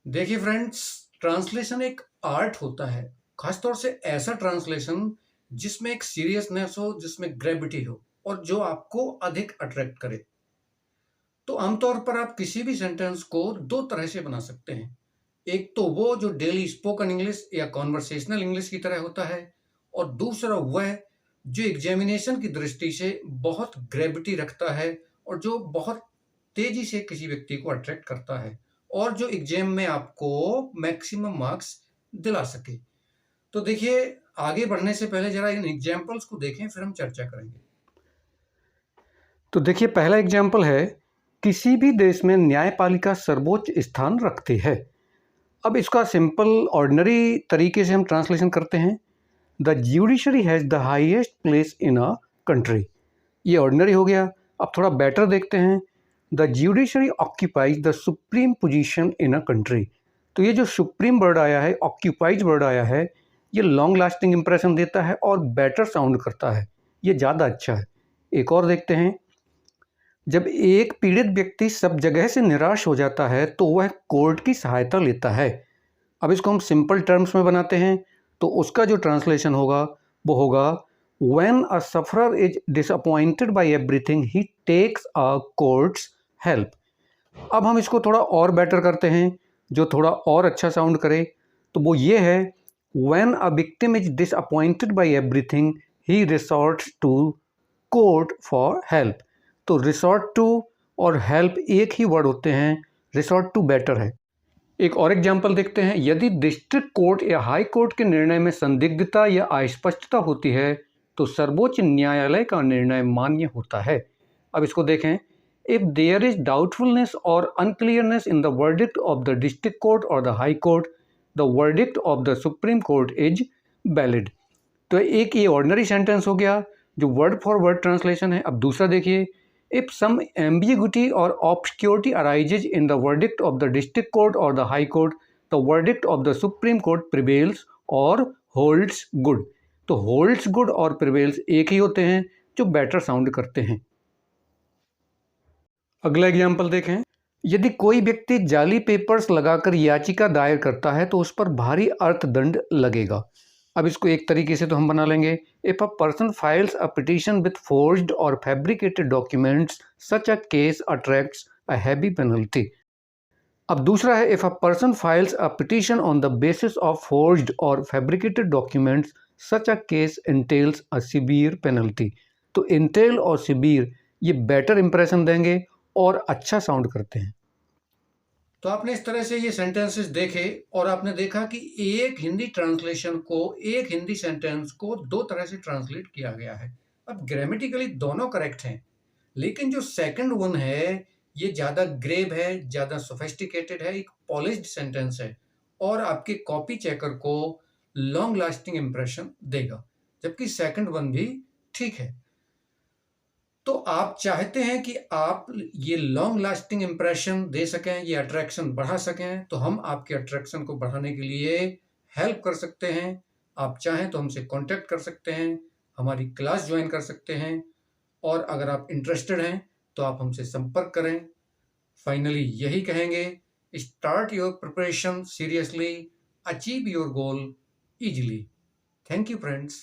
देखिए friends, translation एक art होता है। खासतौर से ऐसा ट्रांसलेशन जिसमें एक सीरियसनेस हो, जिसमें ग्रेविटी हो और जो आपको अधिक अट्रैक्ट करे। तो आमतौर पर आप किसी भी सेंटेंस को दो तरह से बना सकते हैं। एक तो वो जो डेली स्पोकन इंग्लिश या कॉन्वर्सेशनल इंग्लिश की तरह होता है, और दूसरा वह जो एग्जामिनेशन की दृष्टि से बहुत ग्रेविटी रखता है और जो बहुत तेजी से किसी व्यक्ति को अट्रैक्ट करता है और जो एग्जाम में आपको मैक्सिमम मार्क्स दिला सके। तो देखिए, आगे बढ़ने से पहले जरा इन एग्जाम्पल्स को देखें, फिर हम चर्चा करेंगे। तो देखिए, पहला एग्जाम्पल है, किसी भी देश में न्यायपालिका सर्वोच्च स्थान रखती है। अब इसका सिंपल ऑर्डिनरी तरीके से हम ट्रांसलेशन करते हैं, the judiciary has the highest place in a country. ये ऑर्डिनरी हो गया। अब थोड़ा बेटर देखते हैं, the judiciary occupies the supreme position in a country. तो ये जो सुप्रीम वर्ड आया है, ऑक्यूपाइज वर्ड आया है, ये लॉन्ग लास्टिंग इंप्रेशन देता है और बेटर साउंड करता है। ये ज़्यादा अच्छा है। एक और देखते हैं, जब एक पीड़ित व्यक्ति सब जगह से निराश हो जाता है तो वह कोर्ट की सहायता लेता है। अब इसको हम सिंपल टर्म्स में बनाते हैं, तो उसका जो ट्रांसलेशन होगा वो होगा, when a sufferer is disappointed by everything he takes a court's help. अब हम इसको थोड़ा और बेटर करते हैं, जो थोड़ा और अच्छा साउंड करे, तो वो ये है, when a victim is disappointed by everything he resorts to court for help. तो रिसॉर्ट टू और हेल्प एक ही वर्ड होते हैं, रिसॉर्ट टू बेटर है। एक और एग्जाम्पल देखते हैं, यदि डिस्ट्रिक्ट कोर्ट या हाई कोर्ट के निर्णय में संदिग्धता या अस्पष्टता होती है तो सर्वोच्च न्यायालय का निर्णय मान्य होता है। अब इसको देखें, इफ देयर इज डाउटफुलनेस और unclearness in the verdict of the district court और the high court, the verdict of the supreme court is valid. तो एक ये ऑर्डिनरी सेंटेंस हो गया जो वर्ड फॉर वर्ड ट्रांसलेशन है। अब दूसरा देखिए, इफ सम एम्बिग्यूटी और obscurity arises in the verdict of the district court और the high court, the verdict of the supreme court prevails और होल्ड्स गुड। तो होल्ड्स गुड और प्रिवेल्स एक ही होते हैं, जो बेटर साउंड करते हैं। अगला एग्जाम्पल देखें, यदि कोई व्यक्ति जाली पेपर्स लगाकर याचिका दायर करता है तो उस पर भारी अर्थदंड लगेगा। अब इसको एक तरीके से तो हम बना लेंगे, if a person files a petition with forged और fabricated documents such a case attracts a heavy penalty. अब दूसरा है, if a person files a petition on the basis of forged और fabricated documents such a case entails a severe penalty. तो entail और severe ये better impression देंगे और अच्छा साउंड करते हैं। तो आपने इस तरह से ये सेंटेंसेस देखे और आपने देखा कि एक हिंदी ट्रांसलेशन को, एक हिंदी सेंटेंस को दो तरह से ट्रांसलेट किया गया है। अब ग्रामेटिकली दोनों करेक्ट हैं, लेकिन जो सेकंड वन है ये ज़्यादा ग्रेव है, ज़्यादा सोफिस्टिकेटेड है, एक पॉलिश्ड सेंटेंस है और आपके कॉपी चेकर को लॉन्ग लास्टिंग इंप्रेशन देगा, जबकि सेकंड वन भी ठीक है। तो आप चाहते हैं कि आप ये लॉन्ग लास्टिंग इंप्रेशन दे सकें, ये अट्रैक्शन बढ़ा सकें, तो हम आपके अट्रैक्शन को बढ़ाने के लिए हेल्प कर सकते हैं। आप चाहें तो हमसे कांटेक्ट कर सकते हैं, हमारी क्लास ज्वाइन कर सकते हैं और अगर आप इंटरेस्टेड हैं तो आप हमसे संपर्क करें। फाइनली यही कहेंगे, start your preparation seriously, achieve your goal easily. Thank you friends.